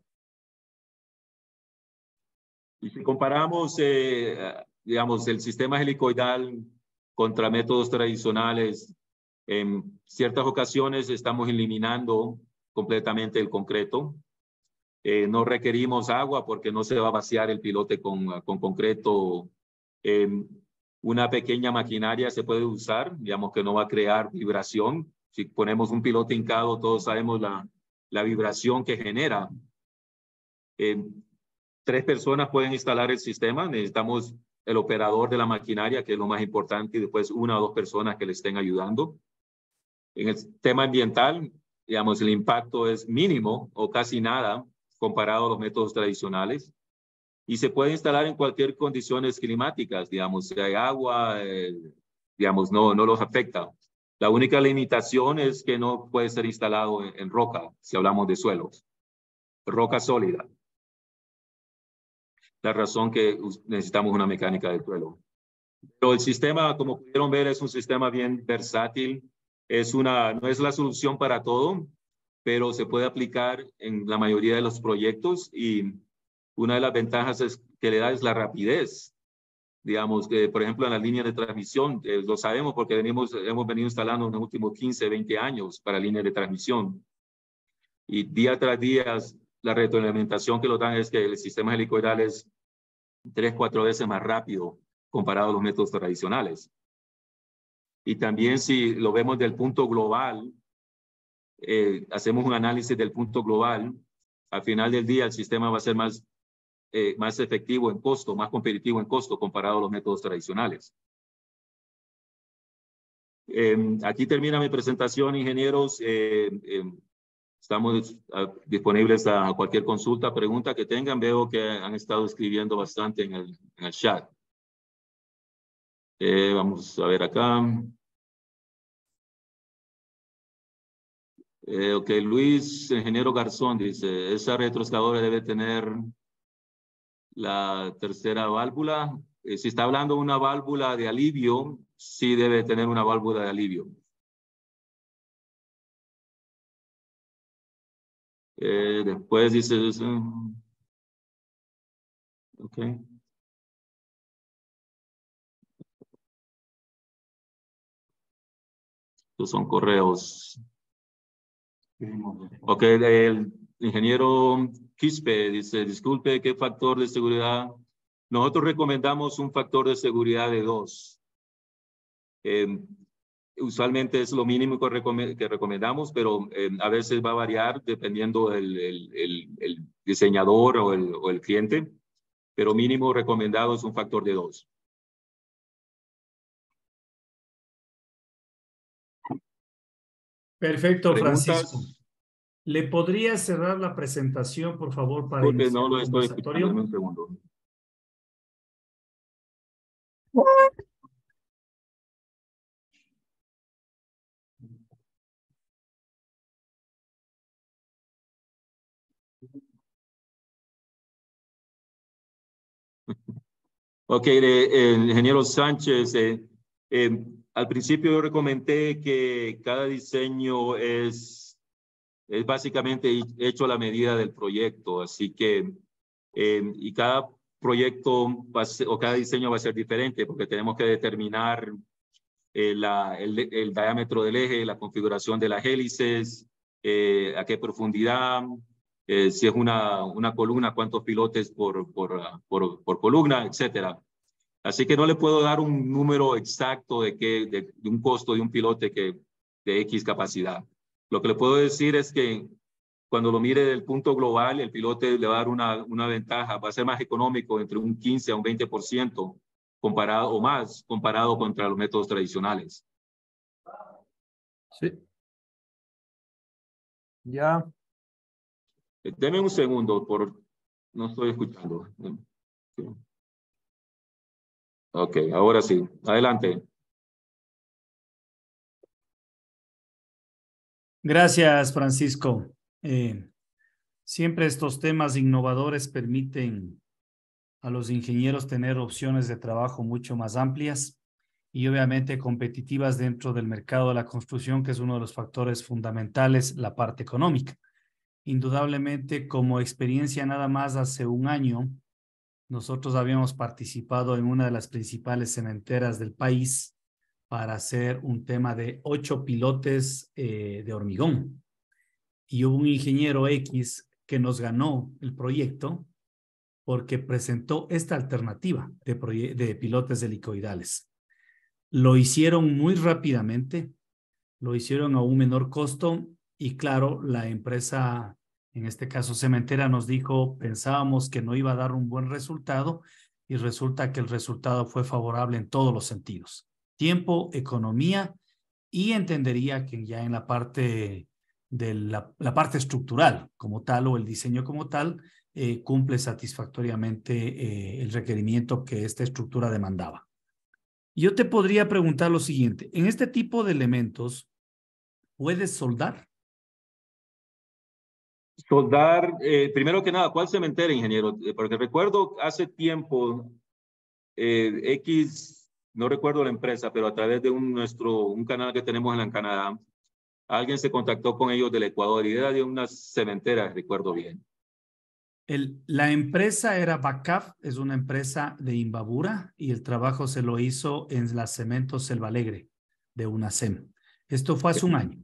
Y si comparamos, digamos, el sistema helicoidal contra métodos tradicionales, en ciertas ocasiones estamos eliminando completamente el concreto. No requerimos agua porque no se va a vaciar el pilote con concreto. Una pequeña maquinaria se puede usar, digamos que no va a crear vibración. Si ponemos un pilote hincado, todos sabemos la vibración que genera. 3 personas pueden instalar el sistema. Necesitamos el operador de la maquinaria, que es lo más importante, y después 1 o 2 personas que le estén ayudando. En el tema ambiental, digamos, el impacto es mínimo o casi nada comparado a los métodos tradicionales. Y se puede instalar en cualquier condiciones climáticas, digamos, si hay agua, digamos, no los afecta. La única limitación es que no puede ser instalado en roca, si hablamos de suelos. Roca sólida. La razón que necesitamos una mecánica del suelo. Pero el sistema, como pudieron ver, es un sistema bien versátil. No es la solución para todo, pero se puede aplicar en la mayoría de los proyectos, y una de las ventajas que le da es la rapidez. Digamos que, por ejemplo, en la línea de transmisión, lo sabemos porque hemos venido instalando en los últimos 15, 20 años para líneas de transmisión. Y día tras día, la retroalimentación que lo dan es que el sistema helicoidal es 3, 4 veces más rápido comparado a los métodos tradicionales. Y también si lo vemos del punto global, hacemos un análisis del punto global, al final del día el sistema va a ser más efectivo en costo, más competitivo en costo comparado a los métodos tradicionales. Aquí termina mi presentación, ingenieros. Estamos disponibles a cualquier consulta, pregunta que tengan. Veo que han estado escribiendo bastante en el chat. Vamos a ver acá. Ok, Luis, ingeniero Garzón dice, esa retroexcavadora debe tener la tercera válvula. Si está hablando de una válvula de alivio, sí debe tener una válvula de alivio. Después dice, ok. Estos son correos. Ok, el ingeniero Quispe dice, disculpe, ¿qué factor de seguridad? Nosotros recomendamos un factor de seguridad de 2. Usualmente es lo mínimo que recomendamos, pero a veces va a variar dependiendo el diseñador o el cliente, pero mínimo recomendado es un factor de 2. Perfecto, ¿Preguntas? Francisco. ¿Le podría cerrar la presentación, por favor, para Porque iniciar no lo el estoy escuchando. conversatorio? Dame un segundo. Ok, ingeniero Sánchez, al principio yo comenté que cada diseño es básicamente hecho a la medida del proyecto, así que y cada proyecto o cada diseño va a ser diferente porque tenemos que determinar el diámetro del eje, la configuración de las hélices, a qué profundidad, si es una columna, cuántos pilotes por columna, etcétera. Así que no le puedo dar un número exacto de un costo de un pilote de X capacidad. Lo que le puedo decir es que cuando lo mire del punto global, el pilote le va a dar una ventaja, va a ser más económico entre un 15 a un 20% comparado o más comparado contra los métodos tradicionales. Sí. Ya. Deme un segundo, no estoy escuchando. Ok, ahora sí. Adelante. Gracias, Francisco. Siempre estos temas innovadores permiten a los ingenieros tener opciones de trabajo mucho más amplias y obviamente competitivas dentro del mercado de la construcción, que es uno de los factores fundamentales, la parte económica. Indudablemente, como experiencia nada más hace un año, nosotros habíamos participado en una de las principales cementeras del país para hacer un tema de 8 pilotes de hormigón. Y hubo un ingeniero X que nos ganó el proyecto porque presentó esta alternativa de pilotes helicoidales. Lo hicieron muy rápidamente, lo hicieron a un menor costo y claro, la empresa, en este caso cementera, nos dijo, pensábamos que no iba a dar un buen resultado y resulta que el resultado fue favorable en todos los sentidos. Tiempo, economía y entendería que ya en la parte de la parte estructural como tal o el diseño como tal, cumple satisfactoriamente el requerimiento que esta estructura demandaba. Yo te podría preguntar lo siguiente, en este tipo de elementos, ¿puedes soldar? Soldar, primero que nada, ¿cuál cementerio, ingeniero? Porque recuerdo hace tiempo, no recuerdo la empresa, pero a través de un canal que tenemos en Canadá, alguien se contactó con ellos del Ecuador y era de unas cementeras, recuerdo bien. La empresa era Bacaf, es una empresa de Imbabura y el trabajo se lo hizo en la Cemento Selva Alegre de UNACEM. Esto fue hace un año.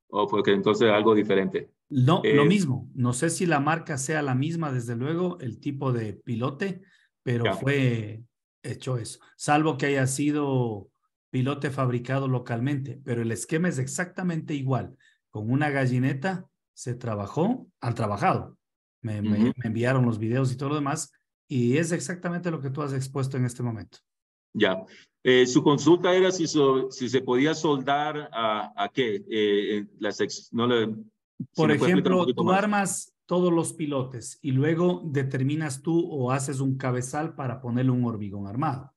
O fue que entonces algo diferente. No, lo mismo. No sé si la marca sea la misma, desde luego, el tipo de pilote, pero fue hecho eso. Salvo que haya sido pilote fabricado localmente, pero el esquema es exactamente igual. Con una gallineta han trabajado. Me enviaron los videos y todo lo demás, y es exactamente lo que tú has expuesto en este momento. Ya. Su consulta era si se podía soldar a qué. Por ¿Me puede explicar un ejemplo, poquito tú más? armas todos los pilotes y luego determinas tú o haces un cabezal para ponerle un hormigón armado.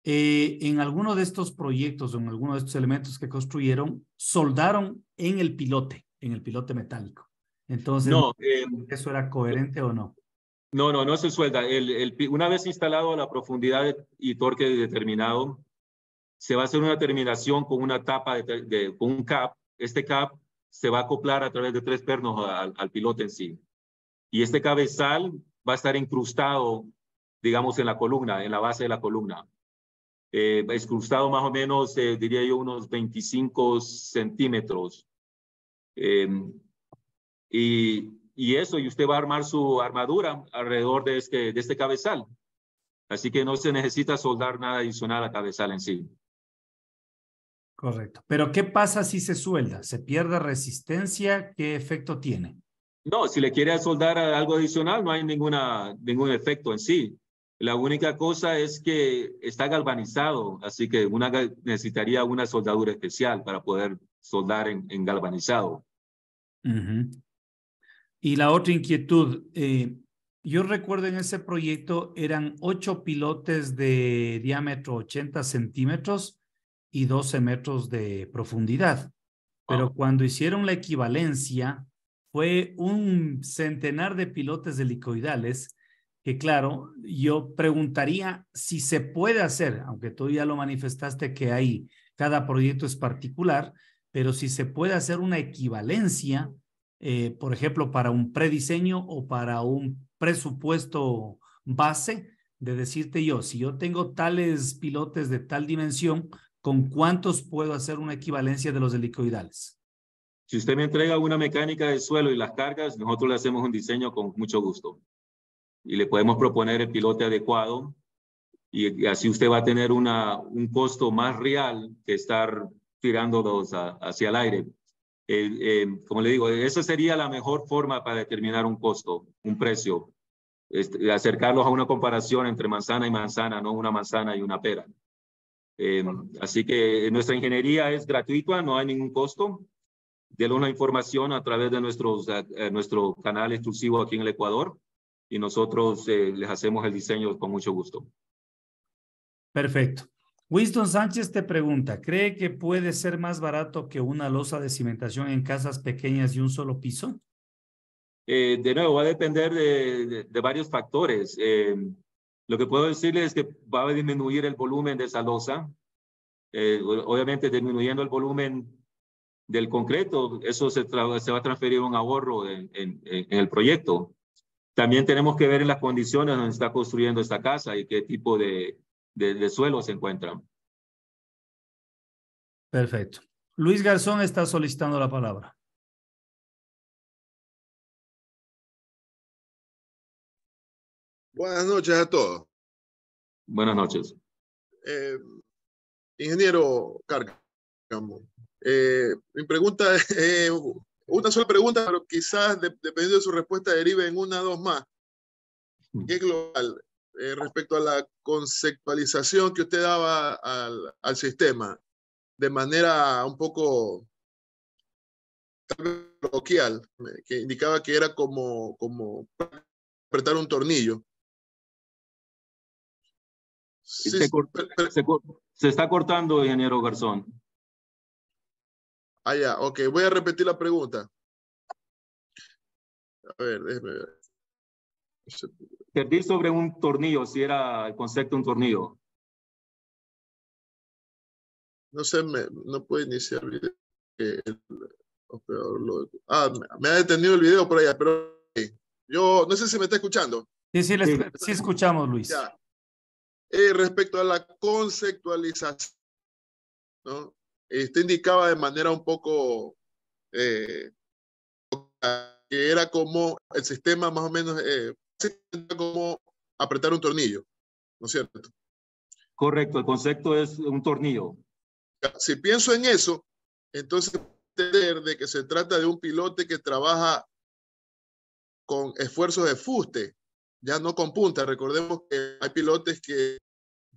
En alguno de estos proyectos o en alguno de estos elementos que construyeron, soldaron en el pilote metálico. Entonces, No, ¿eso era coherente o no? no se suelda. Una vez instalado la profundidad y torque determinado, se va a hacer una terminación con una tapa con un cap. Este cap se va a acoplar a través de 3 pernos al pilote en sí. Y este cabezal va a estar incrustado, digamos, en la columna, en la base de la columna. Incrustado más o menos, diría yo, unos 25 centímetros. Y eso, y usted va a armar su armadura alrededor de este cabezal. Así que no se necesita soldar nada adicional al cabezal en sí. Correcto. Pero ¿qué pasa si se suelda? ¿Se pierde resistencia? ¿Qué efecto tiene? No, si le quiere soldar algo adicional, no hay ningún efecto en sí. La única cosa es que está galvanizado, así que necesitaría una soldadura especial para poder soldar en galvanizado. Y la otra inquietud, yo recuerdo en ese proyecto eran 8 pilotes de diámetro 80 centímetros y 12 metros de profundidad. Pero cuando hicieron la equivalencia, fue un centenar de pilotes helicoidales que, claro, yo preguntaría si se puede hacer, aunque tú ya lo manifestaste que ahí cada proyecto es particular, pero si se puede hacer una equivalencia, por ejemplo, para un prediseño o para un presupuesto base, de decirte yo, si yo tengo tales pilotes de tal dimensión, ¿con cuántos puedo hacer una equivalencia de los helicoidales? Si usted me entrega una mecánica de suelo y las cargas, nosotros le hacemos un diseño con mucho gusto. Y le podemos proponer el pilote adecuado y así usted va a tener un costo más real que estar tirándolos hacia el aire. Como le digo, esa sería la mejor forma para determinar un costo, un precio. Acercarlos a una comparación entre manzana y manzana, no una manzana y una pera. Así que nuestra ingeniería es gratuita, no hay ningún costo. Denle una información a través de nuestro canal exclusivo aquí en el Ecuador y nosotros les hacemos el diseño con mucho gusto. Perfecto. Winston Sánchez te pregunta, ¿cree que puede ser más barato que una losa de cimentación en casas pequeñas y un solo piso? De nuevo, va a depender de varios factores. Lo que puedo decirles es que va a disminuir el volumen de esa losa. Obviamente, disminuyendo el volumen del concreto, eso se va a transferir un ahorro en el proyecto. También tenemos que ver en las condiciones donde está construyendo esta casa y qué tipo de suelo se encuentra. Perfecto. Luis Garzón está solicitando la palabra. Buenas noches a todos. Buenas noches. Ingeniero Cárcamo, mi pregunta es una sola pregunta, pero quizás dependiendo de su respuesta derive en una o dos más. ¿Qué global respecto a la conceptualización que usted daba al sistema de manera un poco coloquial, que indicaba que era como apretar un tornillo? Sí, se está cortando, ingeniero Garzón. Ah, ya, ok. Voy a repetir la pregunta. A ver, déjeme ver. Perdí sobre un tornillo, si era el concepto de un tornillo. No sé, no puedo iniciar el video. Me ha detenido el video por allá, pero yo no sé si me está escuchando. Sí, escuchamos, Luis. Ya. Respecto a la conceptualización, ¿no? Usted indicaba de manera un poco que era como el sistema más o menos como apretar un tornillo, ¿no es cierto? Correcto, el concepto es un tornillo. Si pienso en eso, entonces entender de que se trata de un pilote que trabaja con esfuerzos de fuste, ya no con punta. Recordemos que hay pilotes que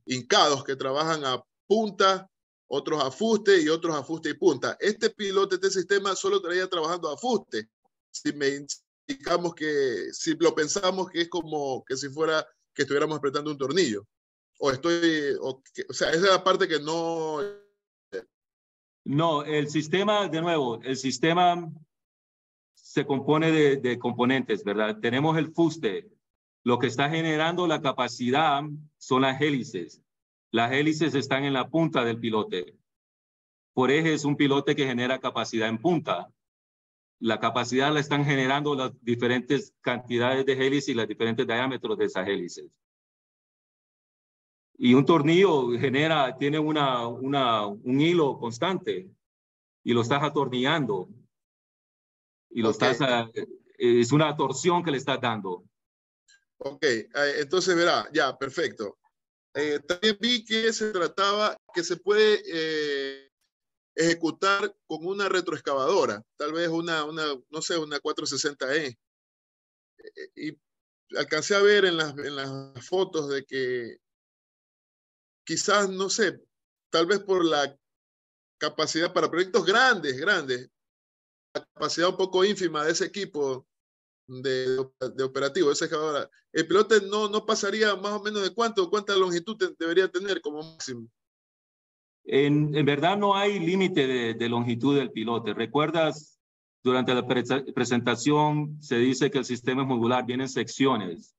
hincados que trabajan a punta, otros a fuste y otros a fuste y punta. Este pilote, este sistema solo estaría trabajando a fuste. Si indicamos que, si lo pensamos que es como que si fuera que estuviéramos apretando un tornillo. O sea, esa es la parte que no. No, el sistema, de nuevo, el sistema se compone de componentes, ¿verdad? Tenemos el fuste. Lo que está generando la capacidad son las hélices. Las hélices están en la punta del pilote. Por eje es un pilote que genera capacidad en punta. La capacidad la están generando las diferentes cantidades de hélices y los diferentes diámetros de esas hélices. Y un tornillo tiene un hilo constante y lo estás atornillando. Y lo Okay. Es una torsión que le estás dando. Ok, entonces verá, ya, perfecto. También vi que se trataba, que se puede ejecutar con una retroexcavadora, tal vez no sé, una 460E. Y alcancé a ver en las fotos de que quizás, no sé, tal vez por la capacidad para proyectos grandes, la capacidad un poco ínfima de ese equipo de operativo, de esa excavadora, el pilote no pasaría más o menos de cuánta longitud debería tener como máximo. En verdad no hay límite de longitud del pilote. ¿Recuerdas? Durante la presentación se dice que el sistema es modular, vienen secciones.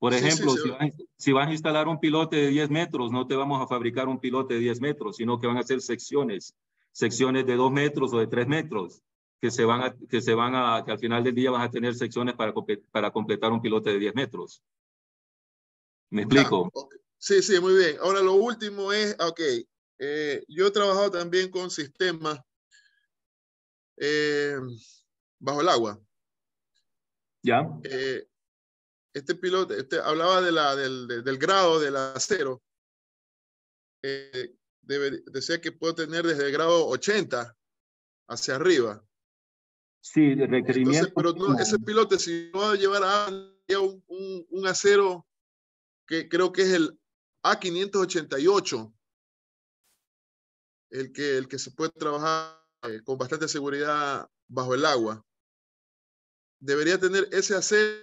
Por ejemplo, Sí. si vas a instalar un pilote de 10 metros, no te vamos a fabricar un pilote de 10 metros, sino que van a ser secciones de 2 metros o de 3 metros, que al final del día vas a tener secciones para completar un pilote de 10 metros. ¿Me explico? Okay. Sí, muy bien. Ahora lo último es, ok, yo he trabajado también con sistemas bajo el agua. ¿Ya? Este piloto hablaba del grado del acero. Decía que puedo tener desde el grado 80 hacia arriba. Sí, de Entonces, requerimiento. pero no, ese pilote, si no va a llevar a un acero que creo que es el A588, el que se puede trabajar con bastante seguridad bajo el agua. Debería tener ese acero.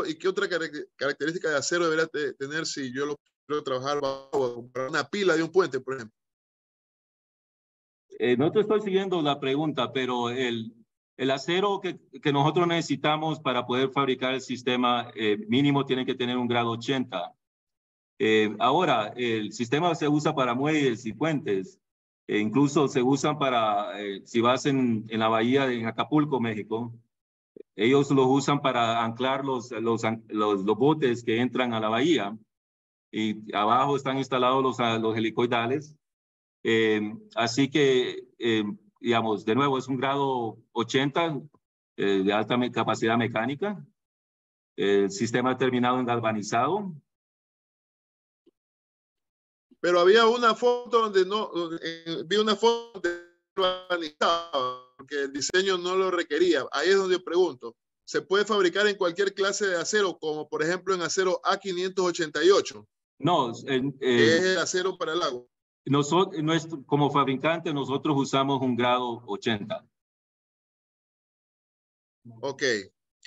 ¿Y qué otra característica de acero debería tener si yo lo quiero trabajar bajo una pila de un puente, por ejemplo? No te estoy siguiendo la pregunta, pero el acero que nosotros necesitamos para poder fabricar el sistema mínimo tiene que tener un grado 80. Ahora, el sistema se usa para muelles y puentes. Incluso se usan si vas en la bahía de Acapulco, México, ellos los usan para anclar los botes que entran a la bahía. Y abajo están instalados los helicoidales. Así que, digamos, de nuevo, es un grado 80 de alta capacidad mecánica. El sistema terminado en galvanizado. Pero había una foto donde vi una foto de porque el diseño no lo requería. Ahí es donde yo pregunto. ¿Se puede fabricar en cualquier clase de acero, como por ejemplo en acero A588? No, que es el acero para el agua. Como fabricante, nosotros usamos un grado 80. Ok.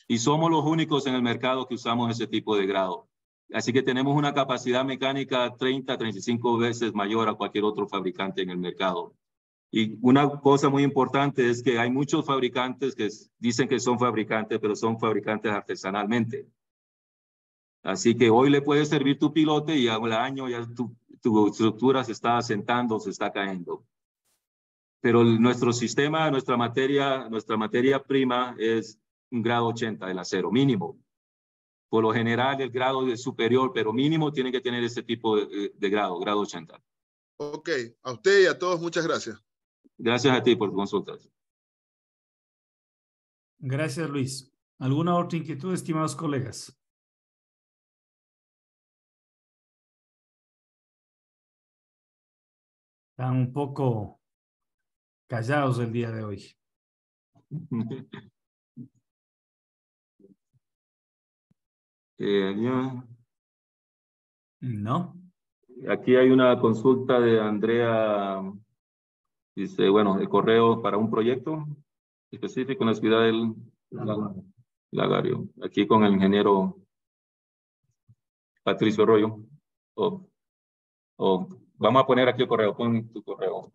Y somos los únicos en el mercado que usamos ese tipo de grado. Así que tenemos una capacidad mecánica 35 veces mayor a cualquier otro fabricante en el mercado. Y una cosa muy importante es que hay muchos fabricantes que dicen que son fabricantes, pero son fabricantes artesanalmente. Así que hoy le puede servir tu pilote y al año ya tu estructura se está asentando, se está cayendo. Pero nuestro sistema, nuestra materia prima es un grado 80 del acero, mínimo. Por lo general, el grado es superior, pero mínimo tiene que tener ese tipo de grado 80. Ok, a usted y a todos, muchas gracias. Gracias a ti por tu consulta. Gracias, Luis. ¿Alguna otra inquietud, estimados colegas? Están un poco Callados el día de hoy. Ya. No. Aquí hay una consulta de Andrea. Dice, bueno, el correo para un proyecto específico en la ciudad del Lagario. Aquí con el ingeniero Patricio Arroyo. Vamos a poner aquí el correo, pon tu correo.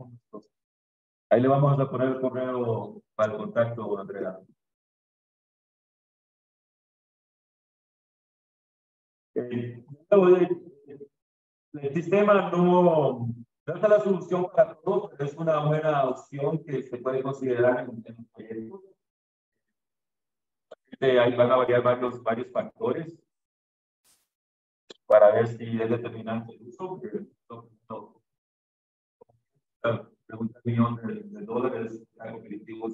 Ahí le vamos a poner el correo para el contacto, Andrea. El sistema no es la solución para todos, pero es una buena opción que se puede considerar en un proyecto. Ahí van a variar varios factores para ver si es determinante el uso. Pregunta $1 millón algo definitivo,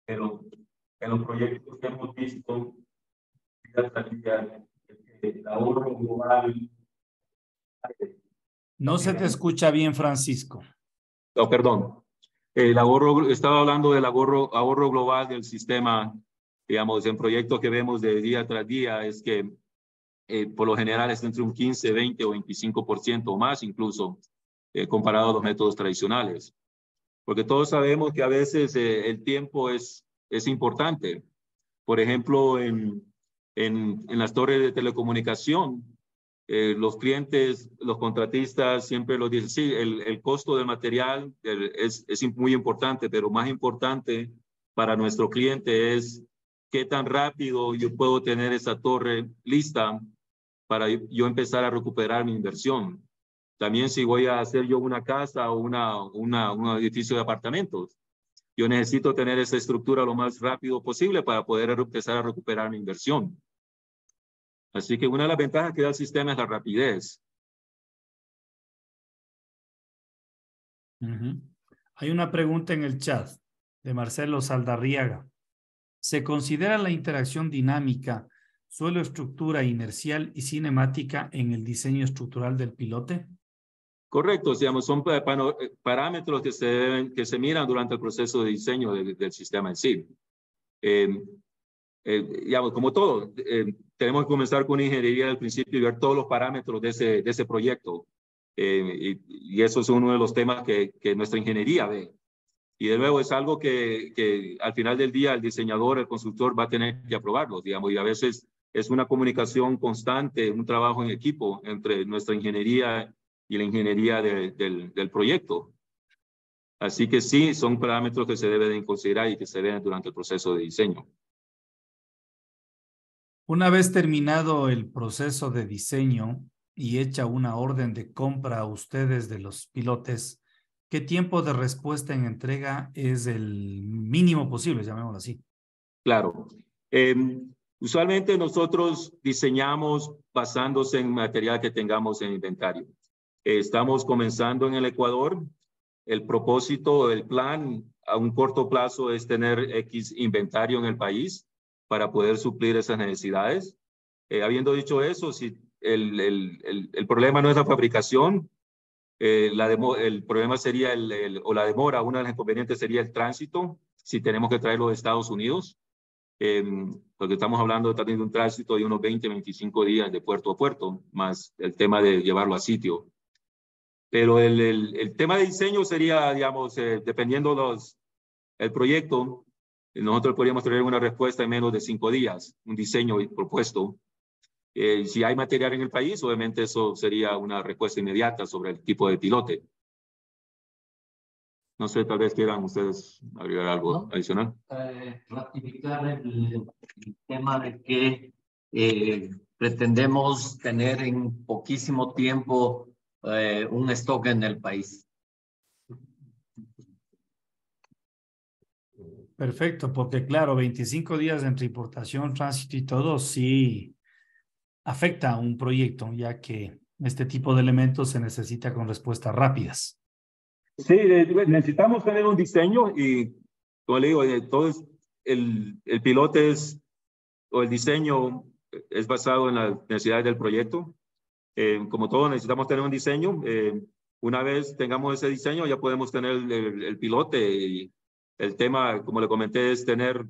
pero en los proyectos que hemos visto, el ahorro global. No se te escucha bien, Francisco. Oh, perdón. El ahorro, estaba hablando del ahorro global del sistema, digamos, en proyectos que vemos de día tras día, es que por lo general es entre un 15, 20 o 25% o más incluso, comparado a los métodos tradicionales. Porque todos sabemos que a veces el tiempo es importante. Por ejemplo, en las torres de telecomunicación, los clientes, los contratistas siempre lo dicen, sí, el costo del material es muy importante, pero más importante para nuestro cliente es qué tan rápido yo puedo tener esa torre lista para yo empezar a recuperar mi inversión. También si voy a hacer yo una casa o un edificio de apartamentos, yo necesito tener esa estructura lo más rápido posible para poder empezar a recuperar mi inversión. Así que una de las ventajas que da el sistema es la rapidez. Hay una pregunta en el chat de Marcelo Saldarriaga. ¿Se considera la interacción dinámica, suelo, estructura inercial y cinemática en el diseño estructural del pilote? Correcto, digamos, son parámetros que se miran durante el proceso de diseño del sistema en sí. Digamos, como todo, tenemos que comenzar con ingeniería al principio y ver todos los parámetros de ese proyecto. Y eso es uno de los temas que nuestra ingeniería ve. Y de nuevo es algo que al final del día el diseñador, el constructor va a tener que aprobarlo, digamos, y a veces es una comunicación constante, un trabajo en equipo entre nuestra ingeniería y la ingeniería del proyecto. Así que sí, son parámetros que se deben considerar y que se ven durante el proceso de diseño. Una vez terminado el proceso de diseño y hecha una orden de compra a ustedes de los pilotes, ¿qué tiempo de respuesta en entrega es el mínimo posible, llamémoslo así? Claro. Usualmente nosotros diseñamos basándose en material que tengamos en inventario. Estamos comenzando en el Ecuador. El propósito, el plan a un corto plazo es tener X inventario en el país para poder suplir esas necesidades. Habiendo dicho eso, si el problema no es la fabricación, el problema sería o la demora, una de las inconvenientes sería el tránsito, si tenemos que traerlo de Estados Unidos, porque estamos hablando también de un tránsito de unos 20, 25 días de puerto a puerto, más el tema de llevarlo a sitio. Pero el tema de diseño sería, digamos, dependiendo el proyecto, nosotros podríamos tener una respuesta en menos de 5 días, un diseño propuesto. Si hay material en el país, obviamente eso sería una respuesta inmediata sobre el tipo de pilote. No sé, tal vez quieran ustedes agregar algo adicional. Ratificar el tema de que pretendemos tener en poquísimo tiempo un stock en el país. Perfecto, porque claro, 25 días entre importación, tránsito y todo, sí afecta a un proyecto, ya que este tipo de elementos se necesita con respuestas rápidas. Sí, necesitamos tener un diseño y, como le digo, todo el pilote o el diseño es basado en las necesidades del proyecto. Como todo, necesitamos tener un diseño. Una vez tengamos ese diseño, ya podemos tener el pilote. Y el tema, como le comenté, es tener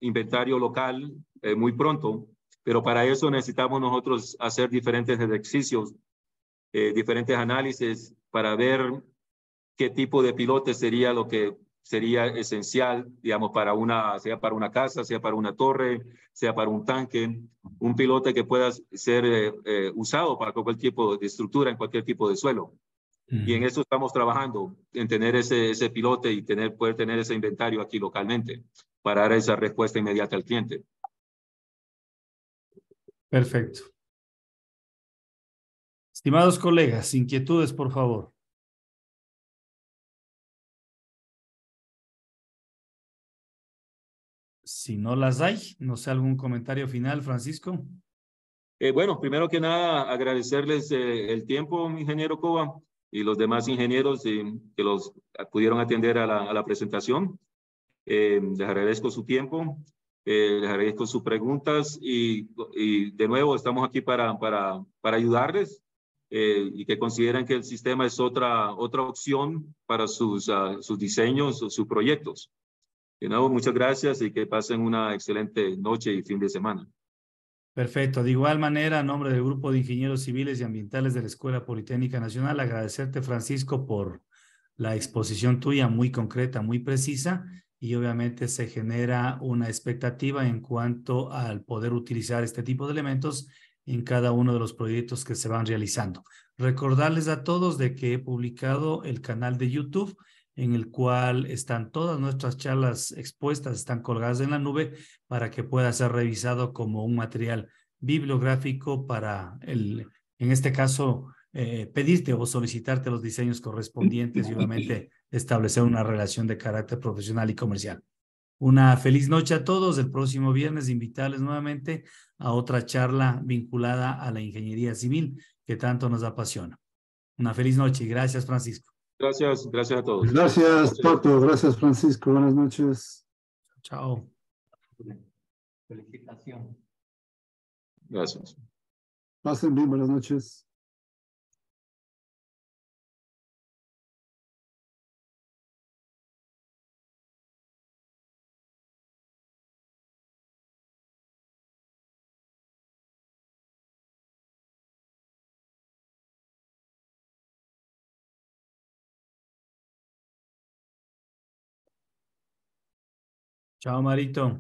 inventario local muy pronto, pero para eso necesitamos nosotros hacer diferentes ejercicios, diferentes análisis para ver qué tipo de pilote sería lo que sería esencial, digamos, sea para una casa, sea para una torre, sea para un tanque, un pilote que pueda ser usado para cualquier tipo de estructura, en cualquier tipo de suelo. Y en eso estamos trabajando, en tener ese pilote y poder tener ese inventario aquí localmente para dar esa respuesta inmediata al cliente. Perfecto. Estimados colegas, inquietudes, por favor. Si no las hay, no sé, algún comentario final, Francisco. Bueno, primero que nada, agradecerles el tiempo, ingeniero Cova, y los demás ingenieros que los pudieron atender a la presentación. Les agradezco su tiempo, les agradezco sus preguntas y de nuevo estamos aquí para ayudarles y que consideren que el sistema es otra opción para sus diseños o sus proyectos. De nuevo, muchas gracias y que pasen una excelente noche y fin de semana. Perfecto. De igual manera, a nombre del Grupo de Ingenieros Civiles y Ambientales de la Escuela Politécnica Nacional, agradecerte, Francisco, por la exposición tuya muy concreta, muy precisa, y obviamente se genera una expectativa en cuanto al poder utilizar este tipo de elementos en cada uno de los proyectos que se van realizando. Recordarles a todos de que he publicado el canal de YouTube en el cual están todas nuestras charlas expuestas, están colgadas en la nube para que pueda ser revisado como un material bibliográfico para en este caso, pedirte o solicitarte los diseños correspondientes y obviamente establecer una relación de carácter profesional y comercial. Una feliz noche a todos. El próximo viernes invitarles nuevamente a otra charla vinculada a la ingeniería civil que tanto nos apasiona. Una feliz noche y gracias, Francisco. Gracias a todos. Gracias, Pato. Gracias, Francisco. Buenas noches. Chao. Felicitaciones. Gracias. Pasen bien, buenas noches. Chao, Marito.